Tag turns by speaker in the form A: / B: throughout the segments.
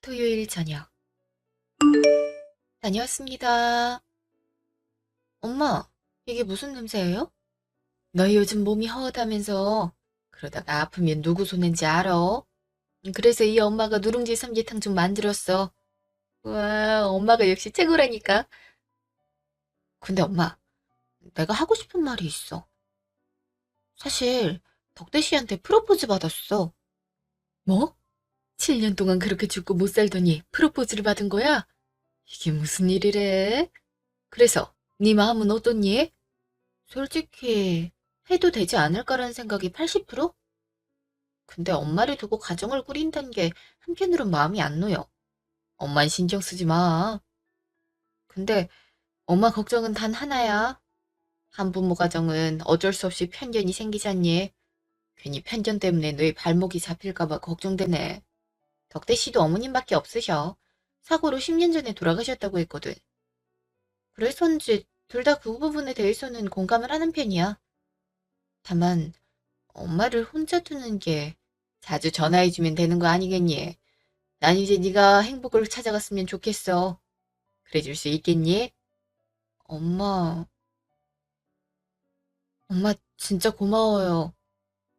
A: 토요일 저녁. 다녀왔습니다. 엄마, 이게 무슨 냄새예요? 너 요즘 몸이 허하다면서 그러다가 아프면 누구 손인지 알아? 그래서 이 엄마가 누룽지 삼계탕 좀 만들었어. 와, 엄마가 역시 최고라니까. 근데 엄마, 내가 하고 싶은 말이 있어. 사실 덕대 씨한테 프로포즈 받았어. 뭐? 7년 동안 그렇게 죽고 못 살더니 프로포즈를 받은 거야? 이게 무슨 일이래? 그래서 네 마음은 어떻니? 솔직히 해도 되지 않을까라는 생각이 80%? 근데 엄마를 두고 가정을 꾸린다는 게 한편으론 마음이 안 놓여. 엄만 신경 쓰지 마. 근데 엄마 걱정은 단 하나야. 한부모 가정은 어쩔 수 없이 편견이 생기잖니. 괜히 편견 때문에 너의 발목이 잡힐까 봐 걱정되네. 덕대 씨도 어머님밖에 없으셔. 사고로 10년 전에 돌아가셨다고 했거든. 그래서인지 둘 다 그 부분에 대해서는 공감을 하는 편이야. 다만 엄마를 혼자 두는 게 자주 전화해주면 되는 거 아니겠니? 난 이제 네가 행복을 찾아갔으면 좋겠어. 그래줄 수 있겠니? 엄마, 엄마 진짜 고마워요.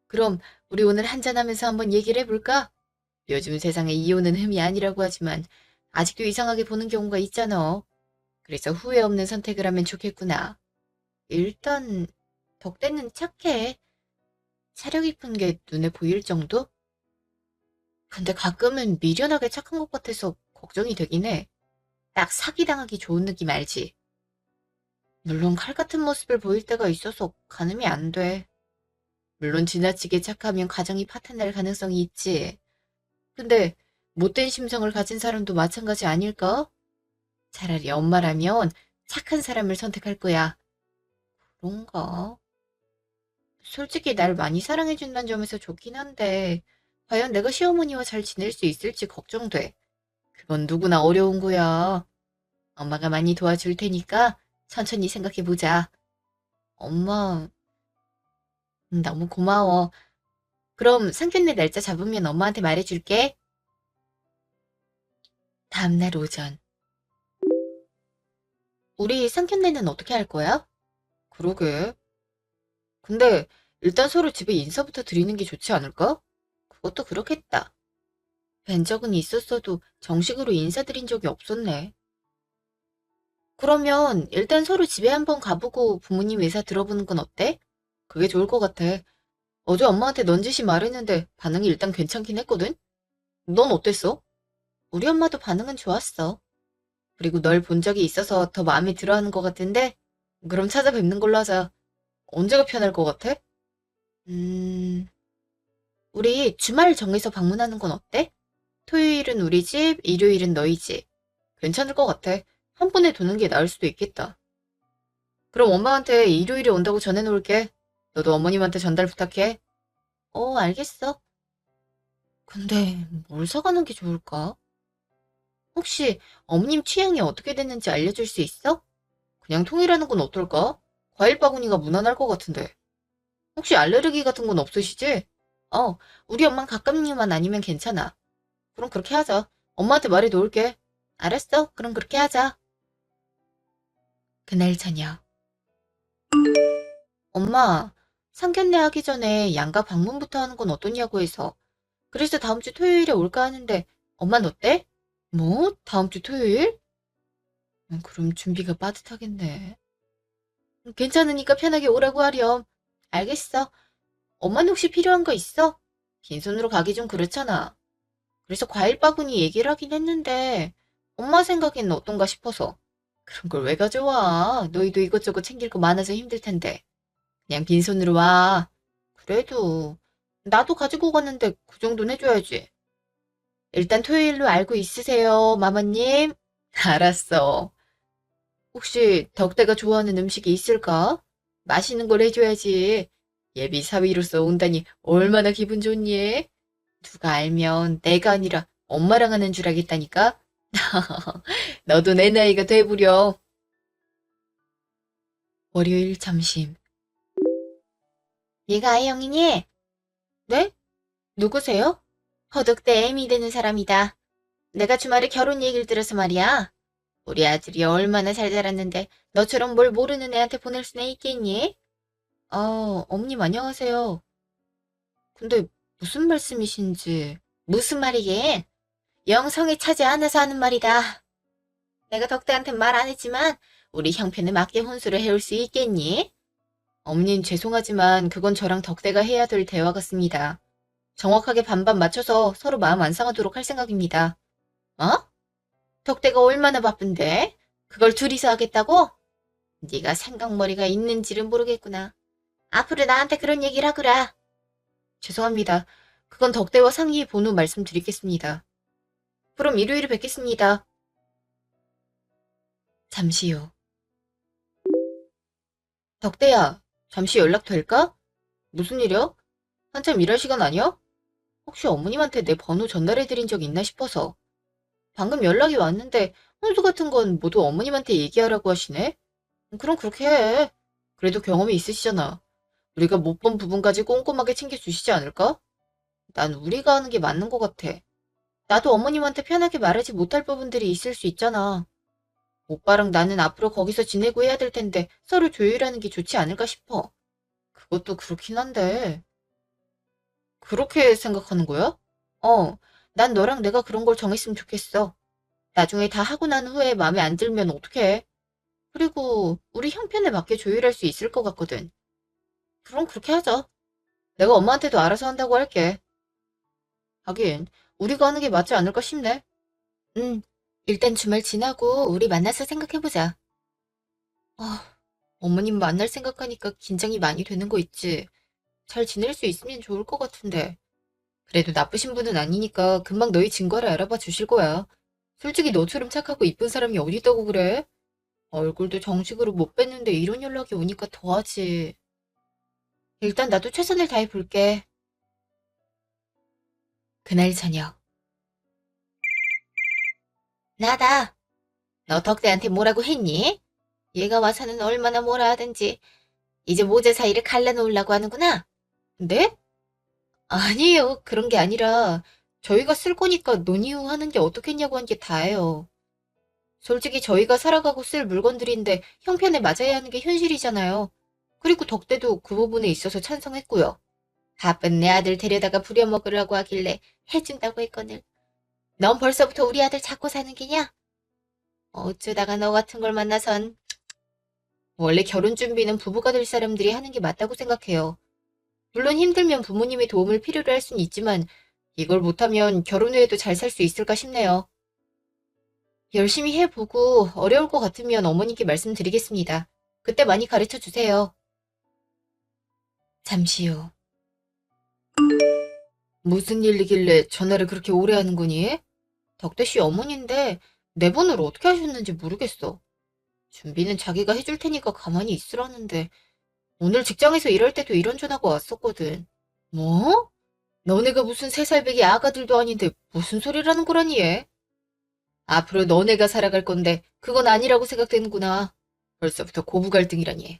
A: 그럼 우리 오늘 한잔하면서 한번 얘기를 해볼까? 요즘 세상에 이혼은 흠이 아니라고 하지만 아직도 이상하게 보는 경우가 있잖아. 그래서 후회 없는 선택을 하면 좋겠구나. 일단 덕대는 착해. 사려 깊은 게 눈에 보일 정도? 근데 가끔은 미련하게 착한 것 같아서 걱정이 되긴 해. 딱 사기당하기 좋은 느낌 알지? 물론 칼 같은 모습을 보일 때가 있어서 가늠이 안 돼. 물론 지나치게 착하면 가정이 파탄날 가능성이 있지. 근데 못된 심성을 가진 사람도 마찬가지 아닐까? 차라리 엄마라면 착한 사람을 선택할 거야. 그런가? 솔직히 날 많이 사랑해준다는 점에서 좋긴 한데 과연 내가 시어머니와 잘 지낼 수 있을지 걱정돼. 그건 누구나 어려운 거야. 엄마가 많이 도와줄 테니까 천천히 생각해보자. 엄마, 너무 고마워. 그럼 상견례 날짜 잡으면 엄마한테 말해줄게. 다음날 오전. 우리 상견례는 어떻게 할 거야? 그러게. 근데 일단 서로 집에 인사부터 드리는 게 좋지 않을까? 그것도 그렇겠다. 뵌 적은 있었어도 정식으로 인사드린 적이 없었네. 그러면 일단 서로 집에 한번 가보고 부모님 의사 들어보는 건 어때? 그게 좋을 것 같아. 어제 엄마한테 넌지시 말했는데 반응이 일단 괜찮긴 했거든? 넌 어땠어? 우리 엄마도 반응은 좋았어. 그리고 널 본 적이 있어서 더 마음에 들어하는 것 같은데? 그럼 찾아뵙는 걸로 하자. 언제가 편할 것 같아? 음, 우리 주말 정해서 방문하는 건 어때? 토요일은 우리 집, 일요일은 너희 집. 괜찮을 것 같아. 한 번에 두는 게 나을 수도 있겠다. 그럼 엄마한테 일요일에 온다고 전해놓을게. 너도 어머님한테 전달 부탁해. 알겠어. 근데 뭘 사가는 게 좋을까? 혹시 어머님 취향이 어떻게 됐는지 알려줄 수 있어? 그냥 통일하는 건 어떨까? 과일 바구니가 무난할 것 같은데. 혹시 알레르기 같은 건 없으시지? 우리 엄만 갑각류만 아니면 괜찮아. 그럼 그렇게 하자. 엄마한테 말해 놓을게. 알았어. 그럼 그렇게 하자. 그날 저녁. 엄마, 상견례 하기 전에 양가 방문부터 하는 건 어떠냐고 해서. 그래서 다음 주 토요일에 올까 하는데, 엄마는 어때? 뭐? 다음 주 토요일? 그럼 준비가 빠듯하겠네. 괜찮으니까 편하게 오라고 하렴. 알겠어. 엄마는 혹시 필요한 거 있어? 빈손으로 가기 좀 그렇잖아. 그래서 과일 바구니 얘기를 하긴 했는데 엄마 생각에는 어떤가 싶어서. 그런 걸 왜 가져와? 너희도 이것저것 챙길 거 많아서 힘들 텐데. 그냥 빈손으로 와. 그래도 나도 가지고 갔는데 그 정도는 해줘야지. 일단 토요일로 알고 있으세요, 마마님. 알았어. 혹시 덕대가 좋아하는 음식이 있을까? 맛있는 걸 해줘야지. 예비 사위로서 온다니 얼마나 기분 좋니? 누가 알면 내가 아니라 엄마랑 하는 줄 알겠다니까? 너도 내 나이가 돼부려. 월요일 점심. 네가 아이형이니? 네? 누구세요? 허덕대 애미 되는 사람이다. 내가 주말에 결혼 얘기를 들어서 말이야. 우리 아들이 얼마나 잘 자랐는데 너처럼 뭘 모르는 애한테 보낼 수나 있겠니? 어머님 안녕하세요. 근데 무슨 말씀이신지. 무슨 말이게? 영성이 차지 않아서 하는 말이다. 내가 덕대한테 말 안 했지만 우리 형편에 맞게 혼수를 해올 수 있겠니? 어머님 죄송하지만 그건 저랑 덕대가 해야 될 대화 같습니다. 정확하게 반반 맞춰서 서로 마음 안 상하도록 할 생각입니다. 어? 덕대가 얼마나 바쁜데? 그걸 둘이서 하겠다고? 네가 생각머리가 있는지는 모르겠구나. 앞으로 나한테 그런 얘기를 하거라. 죄송합니다. 그건 덕대와 상의해 본 후 말씀드리겠습니다. 그럼 일요일에 뵙겠습니다. 잠시 후. 덕대야, 잠시 연락 될까? 무슨 일이야? 한참 일할 시간 아니야? 혹시 어머님한테 내 번호 전달해드린 적 있나 싶어서. 방금 연락이 왔는데 혼수 같은 건 모두 어머님한테 얘기하라고 하시네? 그럼 그렇게 해. 그래도 경험이 있으시잖아. 우리가 못 본 부분까지 꼼꼼하게 챙겨주시지 않을까? 난 우리가 하는 게 맞는 것 같아. 나도 어머님한테 편하게 말하지 못할 부분들이 있을 수 있잖아. 오빠랑 나는 앞으로 거기서 지내고 해야 될 텐데 서로 조율하는 게 좋지 않을까 싶어. 그것도 그렇긴 한데. 그렇게 생각하는 거야? 어, 난 너랑 내가 그런 걸 정했으면 좋겠어. 나중에 다 하고 난 후에 마음에 안 들면 어떡해. 그리고 우리 형편에 맞게 조율할 수 있을 것 같거든. 그럼 그렇게 하자. 내가 엄마한테도 알아서 한다고 할게. 하긴 우리가 하는 게 맞지 않을까 싶네. 응, 일단 주말 지나고 우리 만나서 생각해보자. 아, 어머님 만날 생각하니까 긴장이 많이 되는 거 있지. 잘 지낼 수 있으면 좋을 것 같은데. 그래도 나쁘신 분은 아니니까 금방 너희 증거를 알아봐 주실 거야. 솔직히 너처럼 착하고 이쁜 사람이 어디 있다고 그래? 얼굴도 정식으로 못 뵀는데 이런 연락이 오니까 더하지. 일단 나도 최선을 다해 볼게. 그날 저녁. 나다. 너 덕대한테 뭐라고 했니? 얘가 와서는 얼마나 뭐라 하든지 이제 모자 사이를 갈라놓으려고 하는구나. 네? 아니에요. 그런 게 아니라 저희가 쓸 거니까 논의후 하는 게 어떻겠냐고 한 게 다예요. 솔직히 저희가 살아가고 쓸 물건들인데 형편에 맞아야 하는 게 현실이잖아요. 그리고 덕대도 그 부분에 있어서 찬성했고요. 바쁜 내 아들 데려다가 부려먹으려고 하길래 해준다고 했거늘. 넌 벌써부터 우리 아들 잡고 사는 게냐? 어쩌다가 너 같은 걸 만나선. 원래 결혼 준비는 부부가 될 사람들이 하는 게 맞다고 생각해요. 물론 힘들면 부모님의 도움을 필요로 할 수는 있지만 이걸 못하면 결혼 후에도 잘 살 수 있을까 싶네요. 열심히 해보고 어려울 것 같으면 어머니께 말씀드리겠습니다. 그때 많이 가르쳐 주세요. 잠시 후. 무슨 일이길래 전화를 그렇게 오래 하는 거니? 덕대씨 어머니인데 내 번호를 어떻게 하셨는지 모르겠어. 준비는 자기가 해줄 테니까 가만히 있으라는데 오늘 직장에서 일할 때도 이런 전화가 왔었거든. 뭐? 너네가 무슨 3살배기 아가들도 아닌데 무슨 소리라는 거라니 얘? 앞으로 너네가 살아갈 건데 그건 아니라고 생각되는구나. 벌써부터 고부 갈등이라니.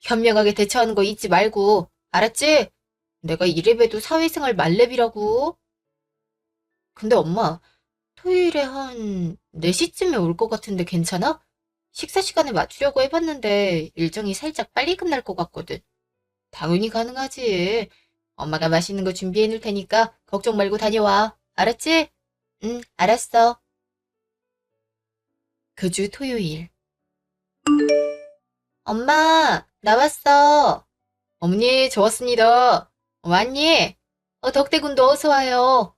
A: 현명하게 대처하는 거 잊지 말고. 알았지? 내가 이래봬도 사회생활 만렙이라고. 근데 엄마, 토요일에 한 4시쯤에 올 것 같은데 괜찮아? 식사 시간에 맞추려고 해봤는데 일정이 살짝 빨리 끝날 것 같거든. 당연히 가능하지. 엄마가 맛있는 거 준비해 놓을 테니까 걱정 말고 다녀와. 알았지? 응, 알았어. 그 주 토요일. 엄마, 나왔어. 어머니, 저 왔습니다. 왔니? 덕대군도 어서 와요.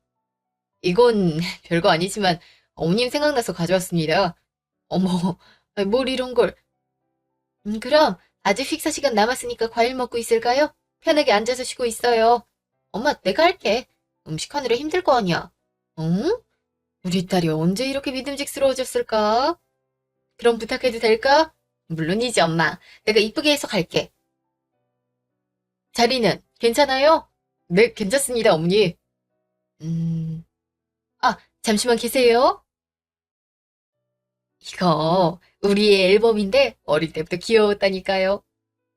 A: 이건 별거 아니지만 어머님 생각나서 가져왔습니다. 어머, 뭘 이런 걸. 그럼 아직 식사 시간 남았으니까 과일 먹고 있을까요? 편하게 앉아서 쉬고 있어요. 엄마, 내가 할게. 음식하느라 힘들 거 아니야. 응? 우리 딸이 언제 이렇게 믿음직스러워졌을까? 그럼 부탁해도 될까? 물론이지, 엄마. 내가 이쁘게 해서 갈게. 자리는 괜찮아요? 네, 괜찮습니다, 어머니. 음, 잠시만 계세요. 이거 우리의 앨범인데 어릴 때부터 귀여웠다니까요.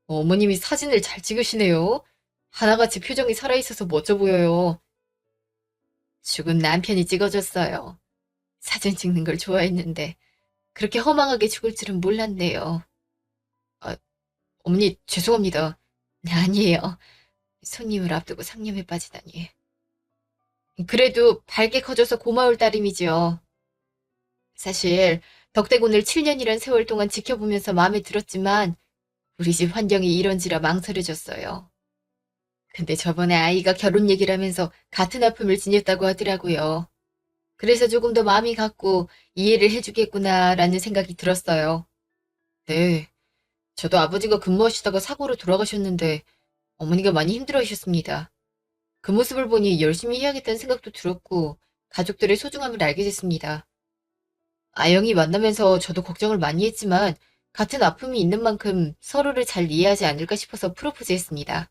A: 어머님이 사진을 잘 찍으시네요. 하나같이 표정이 살아있어서 멋져 보여요. 죽은 남편이 찍어줬어요. 사진 찍는 걸 좋아했는데 그렇게 허망하게 죽을 줄은 몰랐네요. 아, 어머니 죄송합니다. 아니에요. 손님을 앞두고 상념에 빠지다니. 그래도 밝게 커져서 고마울 따름이지요. 사실 덕대군을 7년이란 세월 동안 지켜보면서 마음에 들었지만 우리 집 환경이 이런지라 망설여졌어요. 근데 저번에 아이가 결혼 얘기를 하면서 같은 아픔을 지녔다고 하더라고요. 그래서 조금 더 마음이 갔고 이해를 해주겠구나라는 생각이 들었어요. 네, 저도 아버지가 근무하시다가 사고로 돌아가셨는데 어머니가 많이 힘들어하셨습니다. 그 모습을 보니 열심히 해야겠다는 생각도 들었고 가족들의 소중함을 알게 됐습니다. 아영이 만나면서 저도 걱정을 많이 했지만 같은 아픔이 있는 만큼 서로를 잘 이해하지 않을까 싶어서 프로포즈했습니다.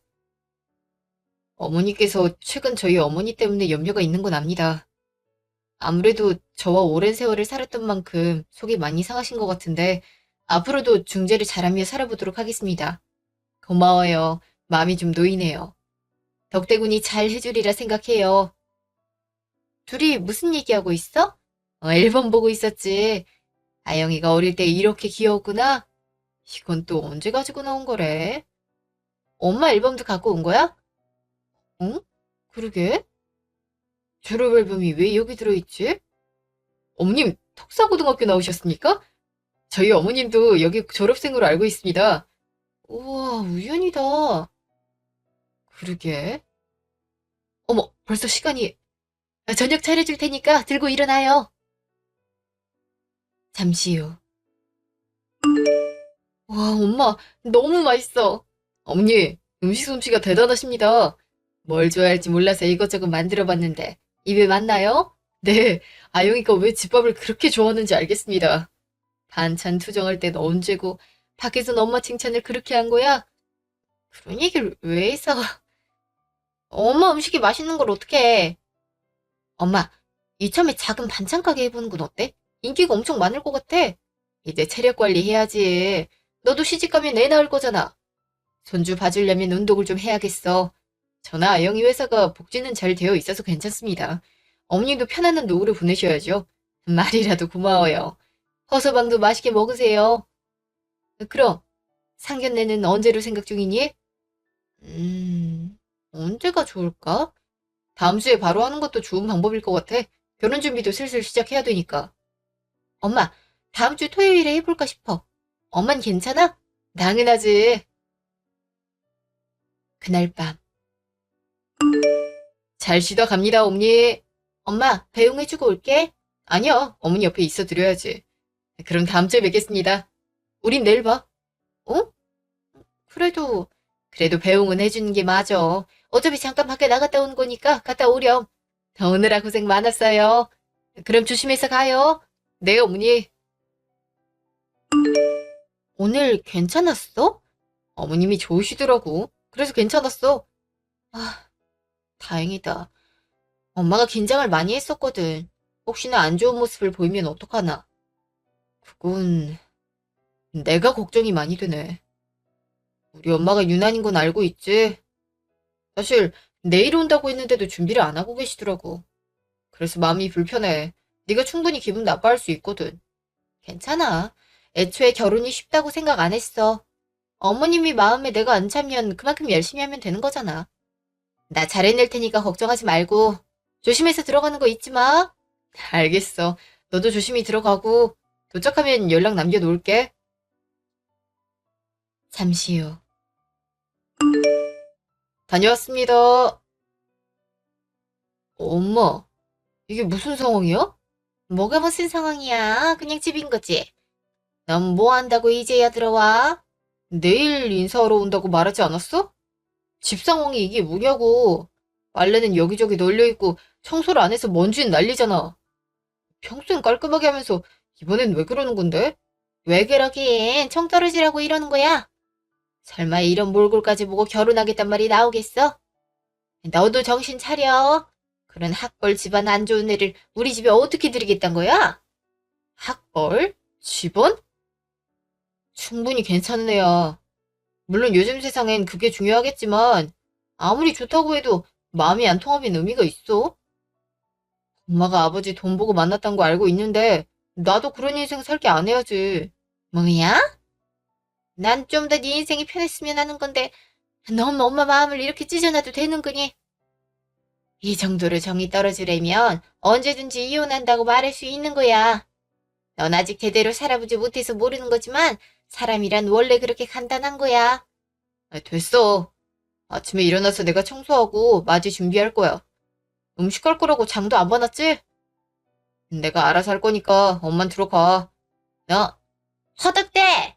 A: 어머니께서 최근 저희 어머니 때문에 염려가 있는 건 압니다. 아무래도 저와 오랜 세월을 살았던 만큼 속이 많이 상하신 것 같은데 앞으로도 중재를 잘하며 살아보도록 하겠습니다. 고마워요. 마음이 좀 놓이네요. 덕대군이 잘 해주리라 생각해요. 둘이 무슨 얘기하고 있어? 앨범 보고 있었지. 아영이가 어릴 때 이렇게 귀여웠구나. 이건 또 언제 가지고 나온 거래? 엄마 앨범도 갖고 온 거야? 응? 그러게. 졸업 앨범이 왜 여기 들어있지? 어머님, 턱사고등학교 나오셨습니까? 저희 어머님도 여기 졸업생으로 알고 있습니다. 우와, 우연이다. 그러게. 어머, 벌써 시간이. 저녁 차려줄 테니까 들고 일어나요. 잠시 후. 와, 엄마, 너무 맛있어. 어머니, 음식 솜씨가 대단하십니다. 뭘 좋아할지 몰라서 이것저것 만들어봤는데, 입에 맞나요? 네, 아영이가 왜 집밥을 그렇게 좋아하는지 알겠습니다. 반찬 투정할 땐 언제고, 밖에선 엄마 칭찬을 그렇게 한 거야? 그런 얘기를 왜 해서. 엄마 음식이 맛있는 걸 어떡해. 엄마, 이참에 작은 반찬 가게 해보는 건 어때? 인기가 엄청 많을 것 같아. 이제 체력 관리 해야지. 너도 시집가면 애 낳을 거잖아. 손주 봐주려면 운동을 좀 해야겠어. 저나 아영이 회사가 복지는 잘 되어 있어서 괜찮습니다. 어머니도 편안한 노후를 보내셔야죠. 말이라도 고마워요. 허서방도 맛있게 먹으세요. 그럼 상견례는 언제로 생각 중이니? 언제가 좋을까? 다음 주에 바로 하는 것도 좋은 방법일 것 같아. 결혼 준비도 슬슬 시작해야 되니까. 엄마, 다음 주 토요일에 해볼까 싶어. 엄만 괜찮아? 당연하지. 그날 밤. 잘 쉬다 갑니다, 어머니. 엄마, 배웅해주고 올게. 아니야, 어머니 옆에 있어 드려야지. 그럼 다음 주에 뵙겠습니다. 우린 내일 봐. 어? 그래도 배웅은 해주는 게 맞아. 어차피 잠깐 밖에 나갔다 온 거니까 갔다 오렴. 오느라 고생 많았어요. 그럼 조심해서 가요. 네, 어머니. 오늘 괜찮았어? 어머님이 좋으시더라고. 그래서 괜찮았어. 아, 다행이다. 엄마가 긴장을 많이 했었거든. 혹시나 안 좋은 모습을 보이면 어떡하나. 그건 내가 걱정이 많이 되네. 우리 엄마가 유난인 건 알고 있지? 사실 내일 온다고 했는데도 준비를 안 하고 계시더라고. 그래서 마음이 불편해. 네가 충분히 기분 나빠할 수 있거든. 괜찮아. 애초에 결혼이 쉽다고 생각 안 했어. 어머님이 마음에 내가 안 차면 그만큼 열심히 하면 되는 거잖아. 나 잘해낼 테니까 걱정하지 말고 조심해서 들어가는 거 잊지 마. 알겠어. 너도 조심히 들어가고 도착하면 연락 남겨놓을게. 잠시 후. 다녀왔습니다. 엄마, 이게 무슨 상황이야? 뭐가 무슨 상황이야? 그냥 집인 거지. 넌 뭐 한다고 이제야 들어와? 내일 인사하러 온다고 말하지 않았어? 집 상황이 이게 뭐냐고. 빨래는 여기저기 널려있고 청소를 안 해서 먼지는 난리잖아. 평소엔 깔끔하게 하면서 이번엔 왜 그러는 건데? 왜 그러긴 청 떨어지라고 이러는 거야? 설마 이런 몰골까지 보고 결혼하겠단 말이 나오겠어? 너도 정신 차려. 그런 학벌 집안 안 좋은 애를 우리 집에 어떻게 들이겠단 거야? 학벌? 집안? 충분히 괜찮은 애야. 물론 요즘 세상엔 그게 중요하겠지만 아무리 좋다고 해도 마음이 안 통하면 의미가 있어? 엄마가 아버지 돈 보고 만났다는 거 알고 있는데 나도 그런 인생 살게 안 해야지. 뭐야? 난 좀 더 네 인생이 편했으면 하는 건데 너무 엄마 마음을 이렇게 찢어놔도 되는 거니? 이 정도로 정이 떨어지려면 언제든지 이혼한다고 말할 수 있는 거야. 넌 아직 제대로 살아보지 못해서 모르는 거지만 사람이란 원래 그렇게 간단한 거야. 됐어. 아침에 일어나서 내가 청소하고 맞이 준비할 거야. 음식 할 거라고 장도 안 봐놨지? 내가 알아서 할 거니까 엄만 들어가. 너 허덕대!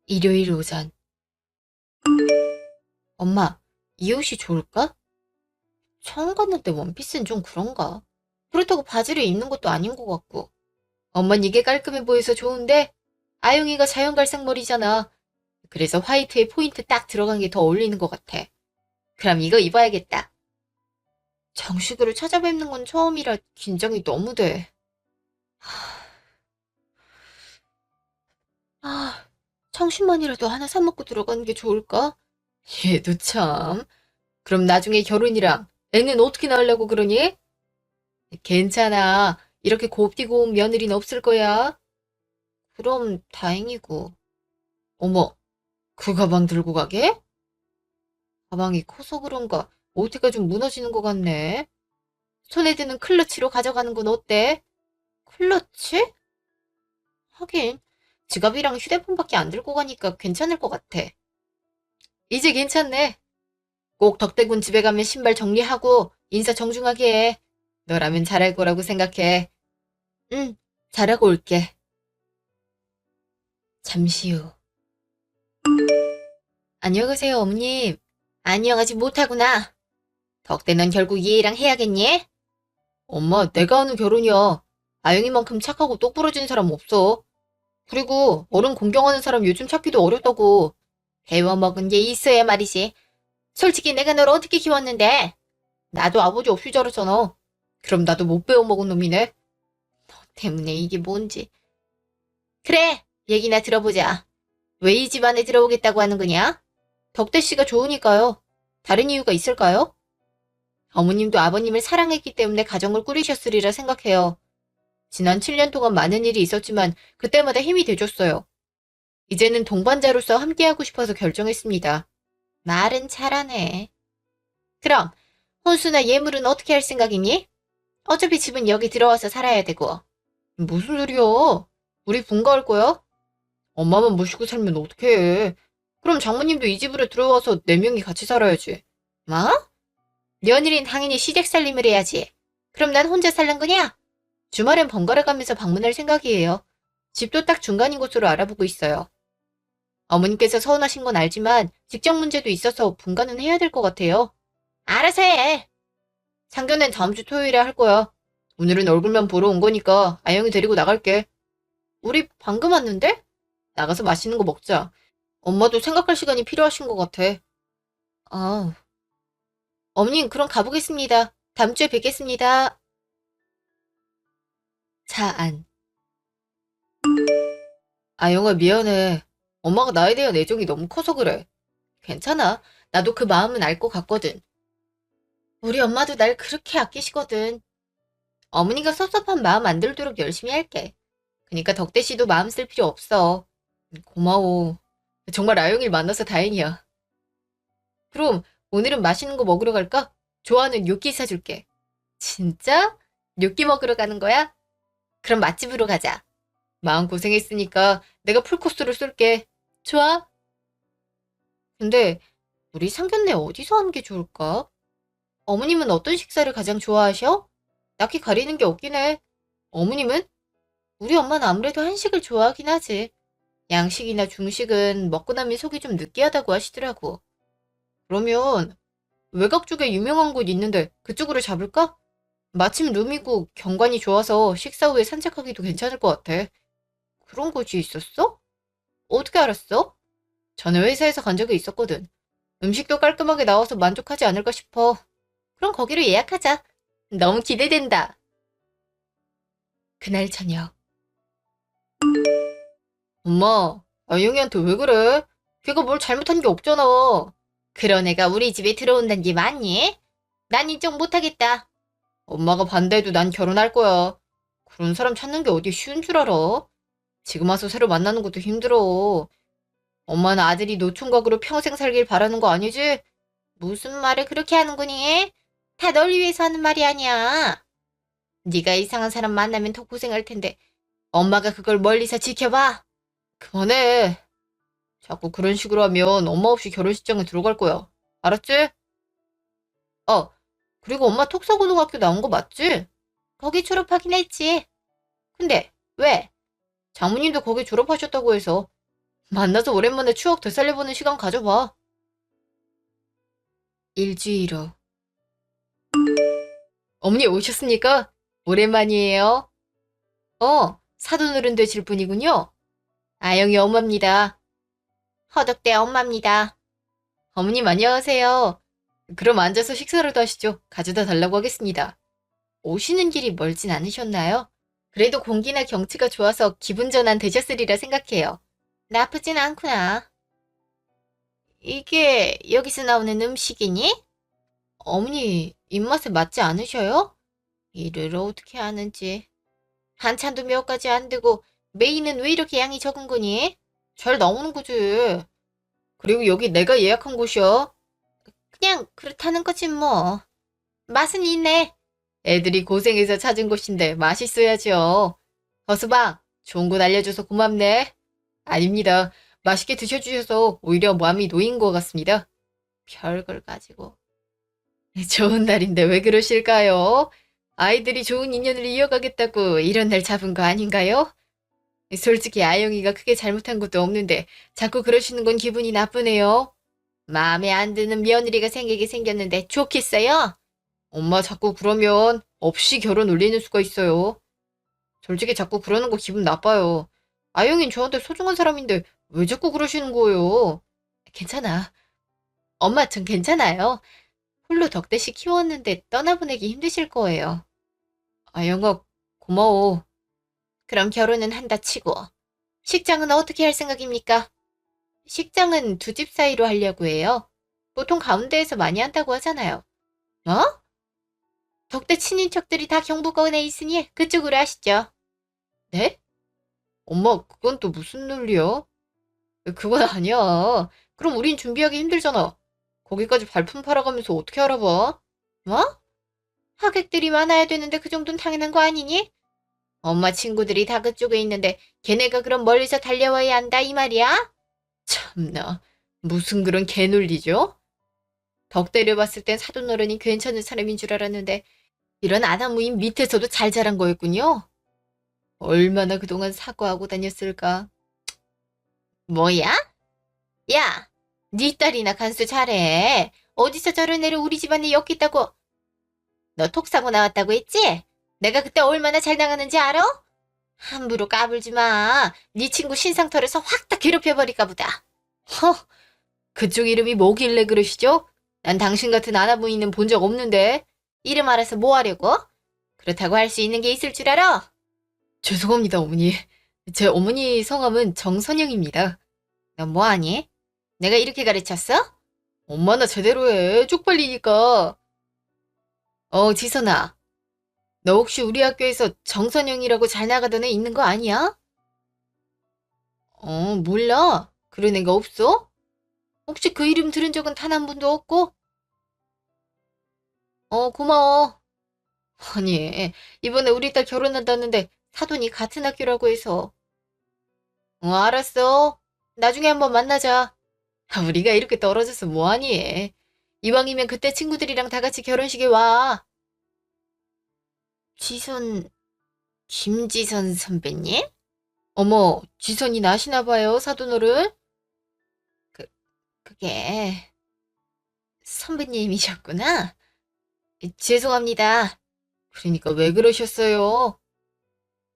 A: 일요일 오전. 엄마, 이 옷이 좋을까? 처음 갔는데 원피스는 좀 그런가? 그렇다고 바지를 입는 것도 아닌 것 같고. 엄만 이게 깔끔해 보여서 좋은데 아영이가 자연갈색 머리잖아. 그래서 화이트에 포인트 딱 들어간 게 더 어울리는 것 같아. 그럼 이거 입어야겠다. 정식으로 찾아뵙는 건 처음이라 긴장이 너무 돼. 아, 청심환이라도 하나 사 먹고 들어가는 게 좋을까? 얘도 참. 그럼 나중에 결혼이랑 애는 어떻게 낳으려고 그러니? 괜찮아. 이렇게 곱디고 온 며느리는 없을 거야. 그럼 다행이고. 어머, 그 가방 들고 가게? 가방이 커서 그런가 어깨가 좀 무너지는 것 같네. 손에 드는 클러치로 가져가는 건 어때? 클러치? 하긴 지갑이랑 휴대폰밖에 안 들고 가니까 괜찮을 것 같아. 이제 괜찮네. 꼭 덕대군 집에 가면 신발 정리하고 인사 정중하게 해. 너라면 잘할 거라고 생각해. 응, 잘하고 올게. 잠시 후. 안녕하세요, 어머님. 안녕하지 못하구나. 덕대 넌 결국 얘랑 해야겠니? 엄마, 내가 하는 결혼이야. 아영이만큼 착하고 똑부러진 사람 없어. 그리고 어른 공경하는 사람 요즘 찾기도 어렵다고. 배워먹은 게 있어야 말이지. 솔직히 내가 널 어떻게 키웠는데? 나도 아버지 없이 자랐잖아. 그럼 나도 못 배워먹은 놈이네. 너 때문에 이게 뭔지. 그래, 얘기나 들어보자. 왜 이 집안에 들어오겠다고 하는 거냐? 덕대 씨가 좋으니까요. 다른 이유가 있을까요? 어머님도 아버님을 사랑했기 때문에 가정을 꾸리셨으리라 생각해요. 지난 7년 동안 많은 일이 있었지만 그때마다 힘이 돼줬어요. 이제는 동반자로서 함께하고 싶어서 결정했습니다. 말은 잘하네. 그럼 혼수나 예물은 어떻게 할 생각이니? 어차피 집은 여기 들어와서 살아야 되고. 무슨 소리야? 우리 분가할 거야? 엄마만 모시고 살면 어떡해. 그럼 장모님도 이 집으로 들어와서 4명이 같이 살아야지. 뭐? 며느린 당연히 시댁 살림을 해야지. 그럼 난 혼자 살란 거냐? 주말엔 번갈아 가면서 방문할 생각이에요. 집도 딱 중간인 곳으로 알아보고 있어요. 어머님께서 서운하신 건 알지만 직장 문제도 있어서 분가는 해야 될 것 같아요. 알아서 해. 상견례는 다음 주 토요일에 할 거야. 오늘은 얼굴만 보러 온 거니까 아영이 데리고 나갈게. 우리 방금 왔는데? 나가서 맛있는 거 먹자. 엄마도 생각할 시간이 필요하신 것 같아. 아, 어머님 그럼 가보겠습니다. 다음 주에 뵙겠습니다. 차 안. 아영아 미안해. 엄마가 나에 대한 애정이 너무 커서 그래. 괜찮아. 나도 그 마음은 알 것 같거든. 우리 엄마도 날 그렇게 아끼시거든. 어머니가 섭섭한 마음 안 들도록 열심히 할게. 그니까 덕대 씨도 마음 쓸 필요 없어. 고마워. 정말 아영이를 만나서 다행이야. 그럼 오늘은 맛있는 거 먹으러 갈까? 좋아하는 뇨끼 사줄게. 진짜? 뇨끼 먹으러 가는 거야? 그럼 맛집으로 가자. 마음 고생했으니까 내가 풀코스로 쏠게. 좋아? 근데 우리 상견례 어디서 하는 게 좋을까? 어머님은 어떤 식사를 가장 좋아하셔? 딱히 가리는 게 없긴 해. 어머님은? 우리 엄마는 아무래도 한식을 좋아하긴 하지. 양식이나 중식은 먹고 나면 속이 좀 느끼하다고 하시더라고. 그러면 외곽 쪽에 유명한 곳 있는데 그쪽으로 잡을까? 마침 룸이고 경관이 좋아서 식사 후에 산책하기도 괜찮을 것 같아. 그런 곳이 있었어? 어떻게 알았어? 전에 회사에서 간 적이 있었거든. 음식도 깔끔하게 나와서 만족하지 않을까 싶어. 그럼 거기로 예약하자. 너무 기대된다. 그날 저녁. 엄마, 아영이한테 왜 그래? 걔가 뭘 잘못한 게 없잖아. 그런 애가 우리 집에 들어온다는 게 맞니? 난 인정 못하겠다. 엄마가 반대해도 난 결혼할 거야. 그런 사람 찾는 게 어디 쉬운 줄 알아? 지금 와서 새로 만나는 것도 힘들어. 엄마는 아들이 노총각으로 평생 살길 바라는 거 아니지? 무슨 말을 그렇게 하는 거니? 다 널 위해서 하는 말이 아니야. 네가 이상한 사람 만나면 더 고생할 텐데 엄마가 그걸 멀리서 지켜봐. 그만해. 자꾸 그런 식으로 하면 엄마 없이 결혼식장에 들어갈 거야. 알았지? 그리고 엄마 톡서고등학교 나온 거 맞지? 거기 졸업하긴 했지. 근데 왜? 장모님도 거기 졸업하셨다고 해서 만나서 오랜만에 추억 되살려보는 시간 가져봐. 일주일 후. 어머니 오셨습니까? 오랜만이에요. 사돈어른 되실 분이군요. 아영이 엄마입니다. 허덕대 엄마입니다. 어머님 안녕하세요. 그럼 앉아서 식사라도 하시죠. 가져다 달라고 하겠습니다. 오시는 길이 멀진 않으셨나요? 그래도 공기나 경치가 좋아서 기분 전환 되셨으리라 생각해요. 나쁘진 않구나. 이게 여기서 나오는 음식이니? 어머니 입맛에 맞지 않으셔요? 이를 어떻게 하는지. 반찬도 몇 가지 안 되고 메인은 왜 이렇게 양이 적은 거니? 잘 나오는 거지. 그리고 여기 내가 예약한 곳이야. 그냥 그렇다는 거지 뭐. 맛은 있네. 애들이 고생해서 찾은 곳인데 맛있어야죠. 허수방, 좋은 곳 알려줘서 고맙네. 아닙니다. 맛있게 드셔주셔서 오히려 마음이 놓인 것 같습니다. 별걸 가지고. 좋은 날인데 왜 그러실까요? 아이들이 좋은 인연을 이어가겠다고 이런 날 잡은 거 아닌가요? 솔직히 아영이가 크게 잘못한 것도 없는데 자꾸 그러시는 건 기분이 나쁘네요. 마음에 안 드는 며느리가 생기게 생겼는데 좋겠어요? 엄마 자꾸 그러면 없이 결혼 올리는 수가 있어요. 솔직히 자꾸 그러는 거 기분 나빠요. 아영이는 저한테 소중한 사람인데 왜 자꾸 그러시는 거예요? 괜찮아. 엄마 전 괜찮아요. 홀로 덕대씨 키웠는데 떠나보내기 힘드실 거예요. 아영아 고마워. 그럼 결혼은 한다 치고. 식장은 어떻게 할 생각입니까? 식장은 두 집 사이로 하려고 해요. 보통 가운데에서 많이 한다고 하잖아요. 어? 덕대 친인척들이 다 경북권에 있으니 그쪽으로 하시죠. 네? 엄마 그건 또 무슨 논리야? 그건 아니야. 그럼 우린 준비하기 힘들잖아. 거기까지 발품 팔아가면서 어떻게 알아봐? 뭐? 하객들이 많아야 되는데 그 정도는 당연한 거 아니니? 엄마 친구들이 다 그쪽에 있는데 걔네가 그럼 멀리서 달려와야 한다 이 말이야? 참나 무슨 그런 개논리죠? 덕대를 봤을 땐 사돈어른이 괜찮은 사람인 줄 알았는데 이런 아나무인 밑에서도 잘 자란 거였군요. 얼마나 그동안 사과하고 다녔을까. 뭐야? 야, 네 딸이나 간수 잘해. 어디서 저런 애를 우리 집안에 엮겠다고. 너 톡사고 나왔다고 했지? 내가 그때 얼마나 잘 나가는지 알아? 함부로 까불지 마. 네 친구 신상 털어서 확 다 괴롭혀버릴까 보다. 허, 그쪽 이름이 뭐길래 그러시죠? 난 당신 같은 아나무인은 본 적 없는데. 이름 알아서 뭐 하려고? 그렇다고 할 수 있는 게 있을 줄 알아? 죄송합니다, 어머니. 제 어머니 성함은 정선영입니다. 넌 뭐하니? 내가 이렇게 가르쳤어? 엄마나 제대로 해. 쪽팔리니까. 지선아. 너 혹시 우리 학교에서 정선영이라고 잘 나가던 애 있는 거 아니야? 몰라. 그런 애가 없어? 혹시 그 이름 들은 적은 단 한 번도 없고? 고마워. 아니, 이번에 우리 딸 결혼한다는데 사돈이 같은 학교라고 해서. 알았어. 나중에 한번 만나자. 우리가 이렇게 떨어져서 뭐하니? 이왕이면 그때 친구들이랑 다 같이 결혼식에 와. 지선, 김지선 선배님? 어머, 지선이 나시나 봐요, 사돈어른? 그, 그게 선배님이셨구나. 죄송합니다. 그러니까 왜 그러셨어요?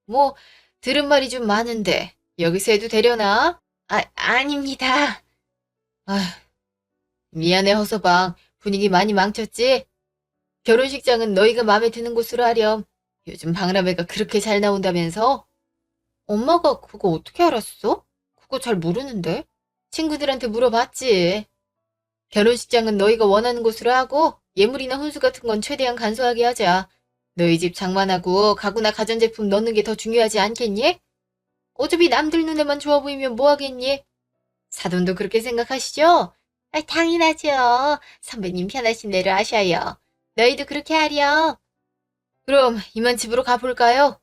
A: 뭐 들은 말이 좀 많은데 여기서 해도 되려나? 아닙니다. 아, 미안해 허서방. 분위기 많이 망쳤지? 결혼식장은 너희가 마음에 드는 곳으로 하렴. 요즘 박람회가 그렇게 잘 나온다면서? 엄마가 그거 어떻게 알았어? 그거 잘 모르는데. 친구들한테 물어봤지. 결혼식장은 너희가 원하는 곳으로 하고 예물이나 혼수 같은 건 최대한 간소하게 하자. 너희 집 장만하고 가구나 가전제품 넣는 게 더 중요하지 않겠니? 어차피 남들 눈에만 좋아 보이면 뭐 하겠니? 사돈도 그렇게 생각하시죠? 아, 당연하죠. 선배님 편하신 대로 하셔요. 너희도 그렇게 하렴. 그럼 이만 집으로 가볼까요?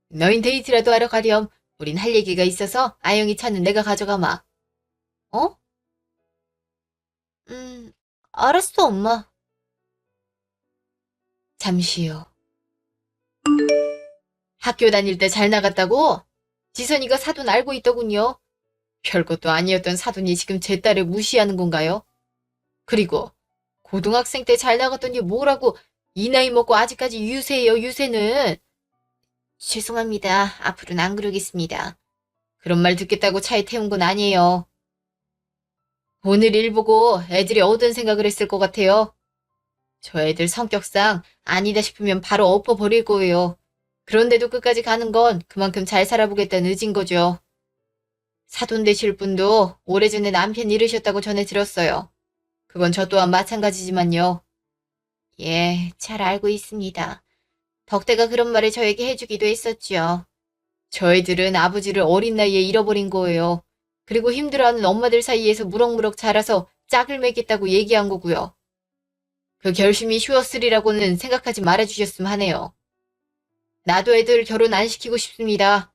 A: 너흰 데이트라도 하러 가렴. 우린 할 얘기가 있어서 아영이 차는 내가 가져가마. 어? 음, 알았어, 엄마. 잠시요. 학교 다닐 때 잘 나갔다고? 지선이가 사돈 알고 있더군요. 별것도 아니었던 사돈이 지금 제 딸을 무시하는 건가요? 그리고 고등학생 때 잘 나갔더니 뭐라고 이 나이 먹고 아직까지 유세예요, 유세는. 죄송합니다. 앞으로는 안 그러겠습니다. 그런 말 듣겠다고 차에 태운 건 아니에요. 오늘 일 보고 애들이 어떤 생각을 했을 것 같아요? 저 애들 성격상 아니다 싶으면 바로 엎어버릴 거예요. 그런데도 끝까지 가는 건 그만큼 잘 살아보겠다는 의지인 거죠. 사돈 되실 분도 오래전에 남편 잃으셨다고 전해 들었어요. 그건 저 또한 마찬가지지만요. 예, 잘 알고 있습니다. 덕대가 그런 말을 저에게 해주기도 했었죠. 저희들은 아버지를 어린 나이에 잃어버린 거예요. 그리고 힘들어하는 엄마들 사이에서 무럭무럭 자라서 짝을 맺겠다고 얘기한 거고요. 그 결심이 쉬웠으리라고는 생각하지 말아주셨으면 하네요. 나도 애들 결혼 안 시키고 싶습니다.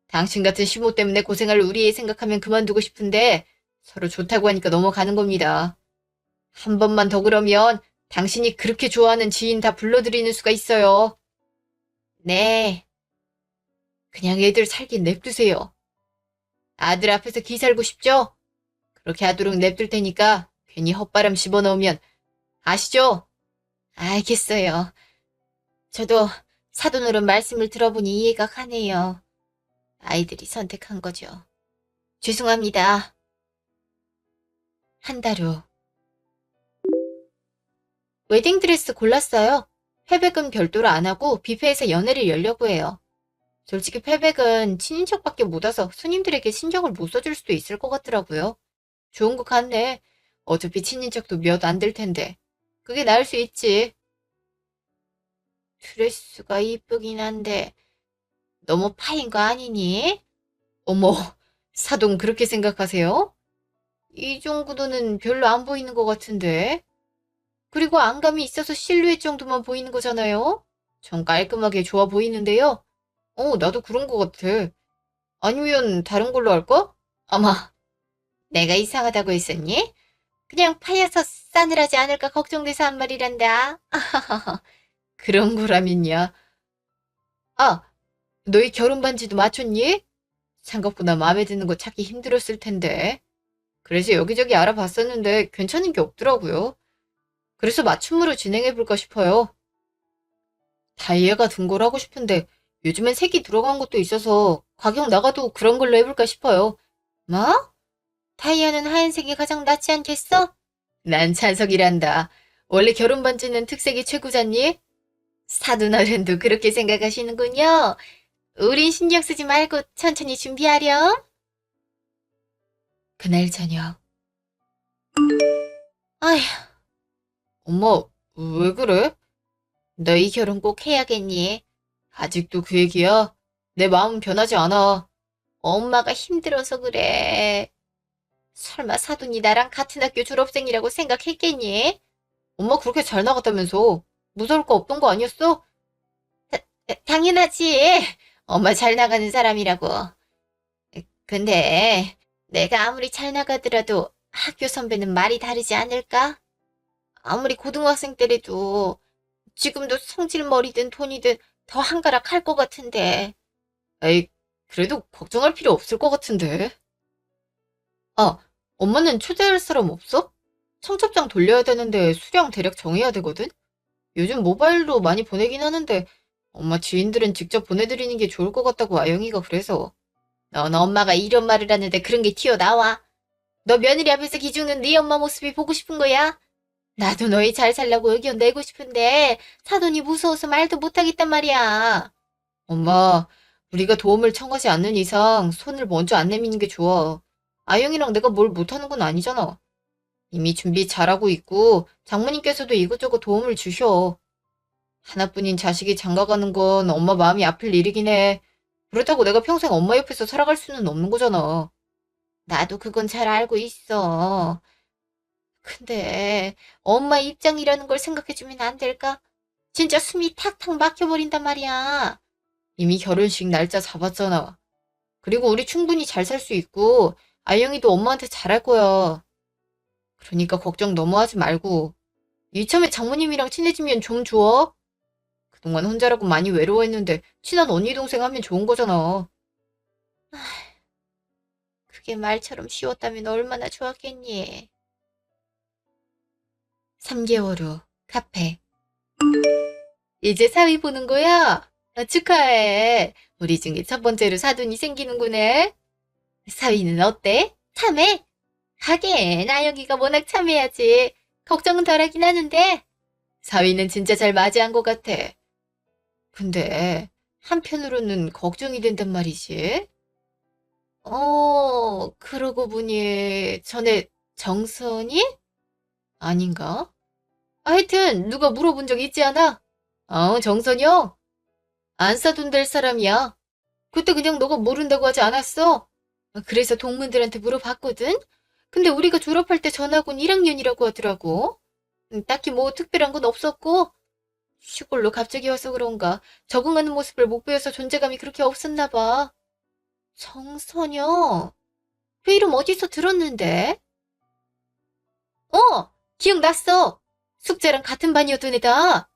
A: 당신 같은 시모 때문에 고생할 우리 애 생각하면 그만두고 싶은데 서로 좋다고 하니까 넘어가는 겁니다. 한 번만 더 그러면 당신이 그렇게 좋아하는 지인 다 불러들이는 수가 있어요. 네, 그냥 애들 살긴 냅두세요. 아들 앞에서 기 살고 싶죠? 그렇게 하도록 냅둘 테니까 괜히 헛바람 집어넣으면 아시죠? 알겠어요. 저도 사돈으로 말씀을 들어보니 이해가 가네요. 아이들이 선택한 거죠. 죄송합니다. 한 달 후. 웨딩드레스 골랐어요. 패백은 별도로 안 하고 뷔페에서 연애를 열려고 해요. 솔직히 패백은 친인척밖에 못 와서 손님들에게 신경을 못 써줄 수도 있을 것 같더라고요. 좋은 것 같네. 어차피 친인척도 몇 안 될 텐데. 그게 나을 수 있지. 드레스가 이쁘긴 한데 너무 파인 거 아니니? 어머, 사돈 그렇게 생각하세요? 이 정도는 별로 안 보이는 것 같은데. 그리고 안감이 있어서 실루엣 정도만 보이는 거잖아요? 전 깔끔하게 좋아 보이는데요. 나도 그런 것 같아. 아니면 다른 걸로 할까? 아마 내가 이상하다고 했었니? 그냥 파여서 싸늘하지 않을까 걱정돼서 한 말이란다. 그런 거라면야. 아, 너희 결혼 반지도 맞췄니? 생각보다 마음에 드는 거 찾기 힘들었을 텐데. 그래서 여기저기 알아봤었는데 괜찮은 게 없더라고요. 그래서 맞춤으로 진행해볼까 싶어요. 다이애가 든 걸 하고 싶은데 요즘엔 색이 들어간 것도 있어서 가격 나가도 그런 걸로 해볼까 싶어요. 뭐? 다이아는 하얀색이 가장 낫지 않겠어? 난 찬성이란다. 원래 결혼 반지는 특색이 최고잖니? 사돈어른도 그렇게 생각하시는군요. 우린 신경 쓰지 말고 천천히 준비하렴. 그날 저녁. 아휴, 엄마, 왜 그래? 너희 결혼 꼭 해야겠니? 아직도 그 얘기야? 내 마음은 변하지 않아. 엄마가 힘들어서 그래. 설마 사돈이 나랑 같은 학교 졸업생이라고 생각했겠니? 엄마 그렇게 잘 나갔다면서. 무서울 거 없던 거 아니었어? 당연하지. 엄마 잘 나가는 사람이라고. 근데 내가 아무리 잘 나가더라도 학교 선배는 말이 다르지 않을까? 아무리 고등학생 때라도 지금도 성질머리든 돈이든 더 한가락할 것 같은데. 에이, 그래도 걱정할 필요 없을 것 같은데. 아, 엄마는 초대할 사람 없어? 청첩장 돌려야 되는데 수량 대략 정해야 되거든? 요즘 모바일로 많이 보내긴 하는데 엄마 지인들은 직접 보내드리는 게 좋을 것 같다고 아영이가 그래서. 넌 엄마가 이런 말을 하는데 그런 게 튀어나와. 너 며느리 앞에서 기죽는 네 엄마 모습이 보고 싶은 거야? 나도 너희 잘 살라고 의견 내고 싶은데 사돈이 무서워서 말도 못하겠단 말이야. 엄마, 우리가 도움을 청하지 않는 이상 손을 먼저 안 내미는 게 좋아. 아영이랑 내가 뭘 못하는 건 아니잖아. 이미 준비 잘하고 있고 장모님께서도 이것저것 도움을 주셔. 하나뿐인 자식이 장가가는 건 엄마 마음이 아플 일이긴 해. 그렇다고 내가 평생 엄마 옆에서 살아갈 수는 없는 거잖아. 나도 그건 잘 알고 있어. 근데 엄마 입장이라는 걸 생각해주면 안 될까? 진짜 숨이 탁탁 막혀버린단 말이야. 이미 결혼식 날짜 잡았잖아. 그리고 우리 충분히 잘 살 수 있고 아영이도 엄마한테 잘할 거야. 그러니까 걱정 너무 하지 말고 이참에 장모님이랑 친해지면 좀 좋아? 그동안 혼자라고 많이 외로워했는데 친한 언니 동생 하면 좋은 거잖아. 그게 말처럼 쉬웠다면 얼마나 좋았겠니? 3개월 후 카페. 이제 사위 보는 거야? 축하해. 우리 중에 첫 번째로 사돈이 생기는구네. 사위는 어때? 참해? 하긴 아영이가 워낙 참해야지. 걱정은 덜하긴 하는데 사위는 진짜 잘 맞이한 것 같아. 근데 한편으로는 걱정이 된단 말이지. 그러고 보니 전에 정선이? 아닌가? 하여튼 누가 물어본 적 있지 않아? 정선이요? 안 사돈 될 사람이야. 그때 그냥 너가 모른다고 하지 않았어? 그래서 동문들한테 물어봤거든? 근데 우리가 졸업할 때 전학 온 1학년이라고 하더라고. 딱히 뭐 특별한 건 없었고 시골로 갑자기 와서 그런가 적응하는 모습을 못 보여서 존재감이 그렇게 없었나 봐. 정선여? 그 이름 어디서 들었는데? 기억났어. 숙자랑 같은 반이었던 애다.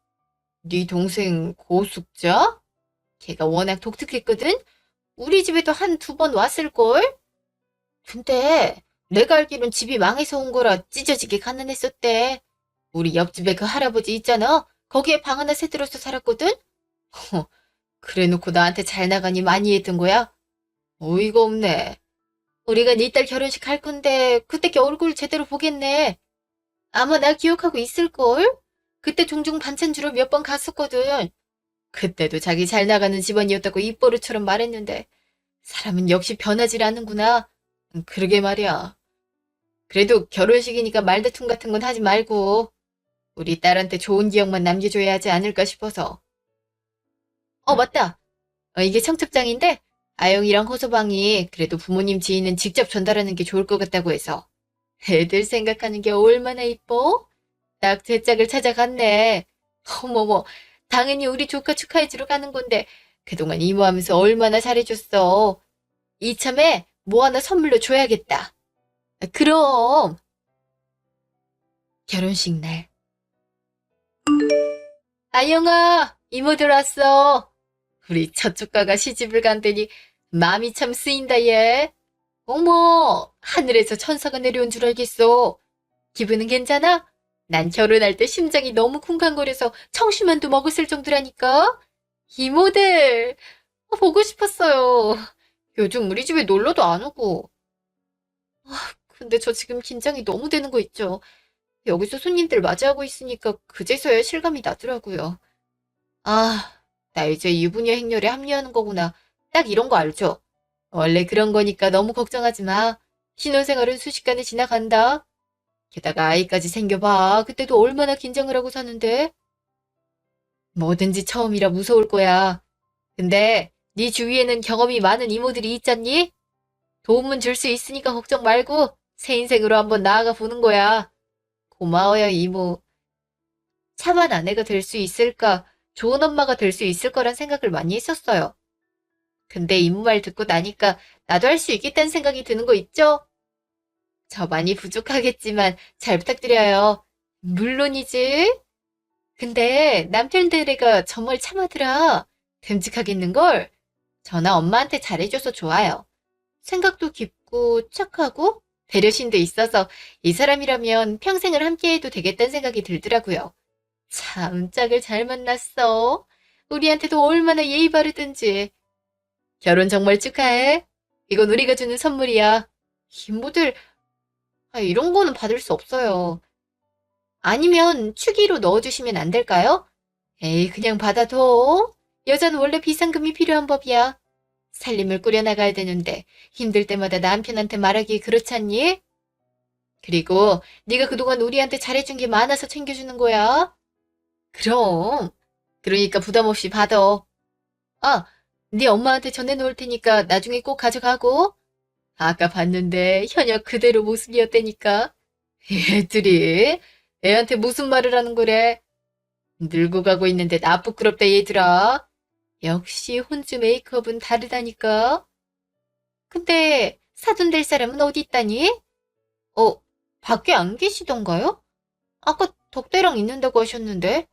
A: 네 동생 고숙자? 걔가 워낙 독특했거든? 우리 집에도 한 두 번 왔을걸? 근데 내가 알기론 집이 망해서 온 거라 찢어지게 가난했었대. 우리 옆집에 그 할아버지 있잖아. 거기에 방 하나 세들어서 살았거든? 그래 놓고 나한테 잘 나가니 많이 했던 거야? 어이가 없네. 우리가 네 딸 결혼식 할 건데 그때 걔 얼굴 제대로 보겠네. 아마 나 기억하고 있을걸? 그때 종종 반찬 주러 몇 번 갔었거든. 그때도 자기 잘 나가는 집안이었다고 입버릇처럼 말했는데 사람은 역시 변하질 않는구나. 그러게 말이야. 그래도 결혼식이니까 말다툼 같은 건 하지 말고 우리 딸한테 좋은 기억만 남겨줘야 하지 않을까 싶어서. 맞다. 이게 청첩장인데 아영이랑 호서방이 그래도 부모님 지인은 직접 전달하는 게 좋을 것 같다고 해서. 애들 생각하는 게 얼마나 이뻐? 딱 제 짝을 찾아갔네. 어머머, 당연히 우리 조카 축하해주러 가는 건데 그동안 이모하면서 얼마나 잘해줬어. 이참에 뭐 하나 선물로 줘야겠다. 그럼. 결혼식 날. 아영아, 이모들 왔어. 우리 첫 조카가 시집을 간다니 마음이 참 쓰인다 얘. 어머, 하늘에서 천사가 내려온 줄 알겠어. 기분은 괜찮아? 난 결혼할 때 심장이 너무 쿵쾅거려서 청심환도 먹었을 정도라니까. 이모들, 보고 싶었어요. 요즘 우리 집에 놀러도 안 오고. 근데 저 지금 긴장이 너무 되는 거 있죠. 여기서 손님들 맞이하고 있으니까 그제서야 실감이 나더라고요. 아, 나 이제 유부녀 행렬에 합류하는 거구나. 딱 이런 거 알죠? 원래 그런 거니까 너무 걱정하지 마. 신혼생활은 순식간에 지나간다. 게다가 아이까지 생겨봐. 그때도 얼마나 긴장을 하고 사는데. 뭐든지 처음이라 무서울 거야. 근데 네 주위에는 경험이 많은 이모들이 있잖니? 도움은 줄 수 있으니까 걱정 말고 새 인생으로 한번 나아가 보는 거야. 고마워요, 이모. 참한 아내가 될 수 있을까? 좋은 엄마가 될 수 있을 거란 생각을 많이 했었어요. 근데 이모 말 듣고 나니까 나도 할 수 있겠다는 생각이 드는 거 있죠? 저 많이 부족하겠지만 잘 부탁드려요. 물론이지. 근데 남편들애가 정말 참하더라. 듬직하겠는걸? 저나 엄마한테 잘해줘서 좋아요. 생각도 깊고 착하고 배려심도 있어서 이 사람이라면 평생을 함께해도 되겠다는 생각이 들더라고요. 참 짝을 잘 만났어. 우리한테도 얼마나 예의 바르든지. 결혼 정말 축하해. 이건 우리가 주는 선물이야. 김모들, 이런 거는 받을 수 없어요. 아니면 축의로 넣어주시면 안 될까요? 에이, 그냥 받아둬. 여자는 원래 비상금이 필요한 법이야. 살림을 꾸려나가야 되는데 힘들 때마다 남편한테 말하기 그렇지 않니? 그리고 네가 그동안 우리한테 잘해준 게 많아서 챙겨주는 거야. 그럼 그러니까 부담 없이 받아. 아, 네 엄마한테 전해놓을 테니까 나중에 꼭 가져가고. 아까 봤는데 현역 그대로 모습이었다니까. 얘들이 애한테 무슨 말을 하는 거래? 늙어 가고 있는데 나 부끄럽다 얘들아. 역시 혼주 메이크업은 다르다니까. 근데 사돈 될 사람은 어디 있다니? 밖에 안 계시던가요? 아까 덕대랑 있는다고 하셨는데.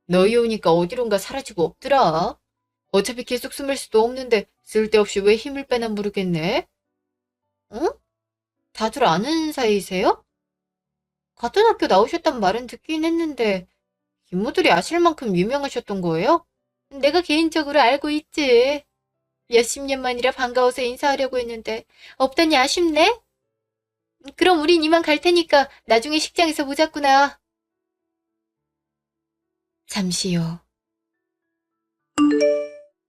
A: 너희 오니까 어디론가 사라지고 없더라. 어차피 계속 숨을 수도 없는데 쓸데없이 왜 힘을 빼나 모르겠네. 응? 다들 아는 사이세요? 같은 학교 나오셨단 말은 듣긴 했는데 이모들이 아실 만큼 유명하셨던 거예요? 내가 개인적으로 알고 있지. 몇십 년 만이라 반가워서 인사하려고 했는데 없다니 아쉽네? 그럼 우린 이만 갈 테니까 나중에 식장에서 보자꾸나. 잠시요.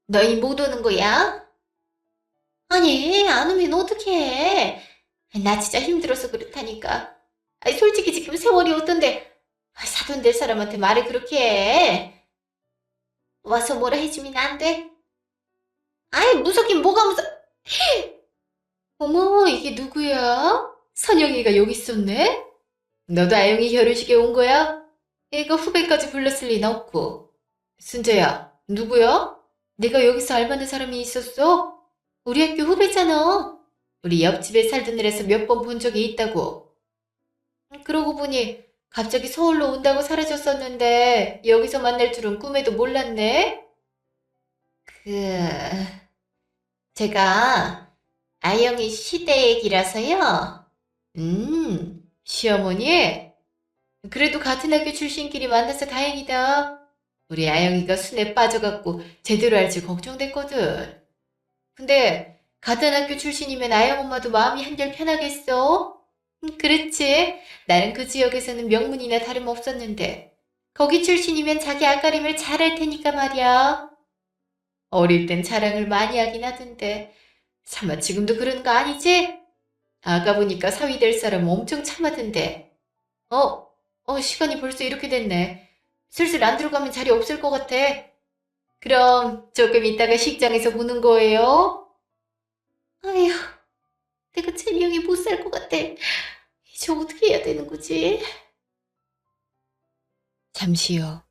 A: 너희 못 오는 거야? 아니, 안 오면 어떡해. 나 진짜 힘들어서 그렇다니까. 아니, 솔직히 지금 세월이 어떤데 사돈 될 사람한테 말을 그렇게 해. 와서 뭐라 해주면 안 돼? 아이, 무섭긴 뭐가 무서... 어머, 이게 누구야? 선영이가 여기 있었네? 너도 아영이 결혼식에 온 거야? 애가 후배까지 불렀을 리는 없고. 순재야, 누구야? 내가 여기서 알바하는 사람이 있었어? 우리 학교 후배잖아. 우리 옆집에 살던 애라서 몇 번 본 적이 있다고. 그러고 보니 갑자기 서울로 온다고 사라졌었는데 여기서 만날 줄은 꿈에도 몰랐네. 그... 제가 아영이 시댁이라서요. 시어머니? 그래도 같은 학교 출신끼리 만나서 다행이다. 우리 아영이가 순에 빠져갖고 제대로 할지 걱정됐거든. 근데 같은 학교 출신이면 아영 엄마도 마음이 한결 편하겠어? 그렇지. 나는 그 지역에서는 명문이나 다름없었는데 거기 출신이면 자기 앞가림을 잘할 테니까 말이야. 어릴 땐 자랑을 많이 하긴 하던데 설마 지금도 그러는 거 아니지? 아까 보니까 사위 될 사람 엄청 참하던데. 시간이 벌써 이렇게 됐네. 슬슬 안 들어가면 자리 없을 것 같아. 그럼 조금 이따가 식장에서 보는 거예요? 아휴, 내가 재명이 못 살 것 같아. 이제 어떻게 해야 되는 거지? 잠시요.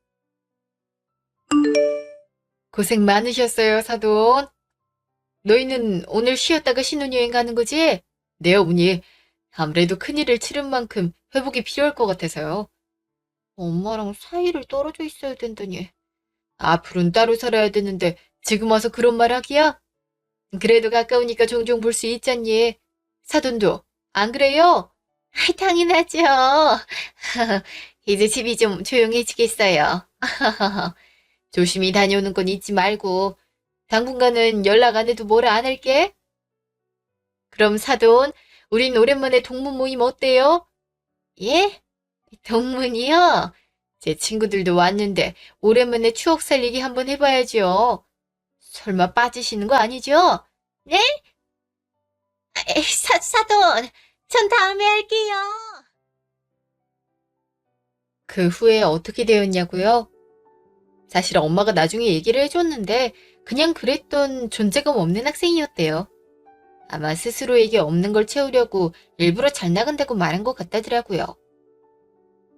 A: 고생 많으셨어요, 사돈. 너희는 오늘 쉬었다가 신혼여행 가는 거지? 네, 어머니. 아무래도 큰일을 치른 만큼 회복이 필요할 것 같아서요. 엄마랑 사이를 떨어져 있어야 된다니. 앞으로는 따로 살아야 되는데 지금 와서 그런 말 하기야? 그래도 가까우니까 종종 볼 수 있잖니. 사돈도 안 그래요? 당연하죠. 이제 집이 좀 조용해지겠어요. 조심히 다녀오는 건 잊지 말고 당분간은 연락 안 해도 뭐라 안 할게. 그럼 사돈, 우린 오랜만에 동문 모임 어때요? 예? 동문이요? 제 친구들도 왔는데 오랜만에 추억 살리기 한번 해봐야죠. 설마 빠지시는 거 아니죠? 네? 사돈, 전 다음에 할게요. 그 후에 어떻게 되었냐고요? 사실 엄마가 나중에 얘기를 해줬는데 그냥 그랬던 존재감 없는 학생이었대요. 아마 스스로에게 없는 걸 채우려고 일부러 잘 나간다고 말한 것 같다더라고요.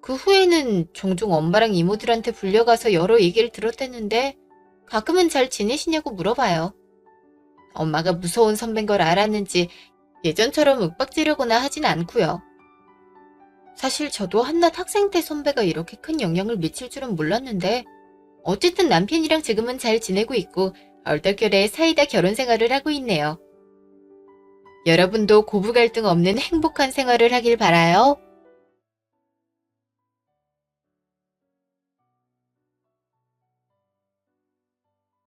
A: 그 후에는 종종 엄마랑 이모들한테 불려가서 여러 얘기를 들었댔는데 가끔은 잘 지내시냐고 물어봐요. 엄마가 무서운 선배인 걸 알았는지 예전처럼 윽박지르거나 하진 않고요. 사실 저도 한낱 학생 때 선배가 이렇게 큰 영향을 미칠 줄은 몰랐는데 어쨌든 남편이랑 지금은 잘 지내고 있고 얼떨결에 사이다 결혼 생활을 하고 있네요. 여러분도 고부 갈등 없는 행복한 생활을 하길 바라요.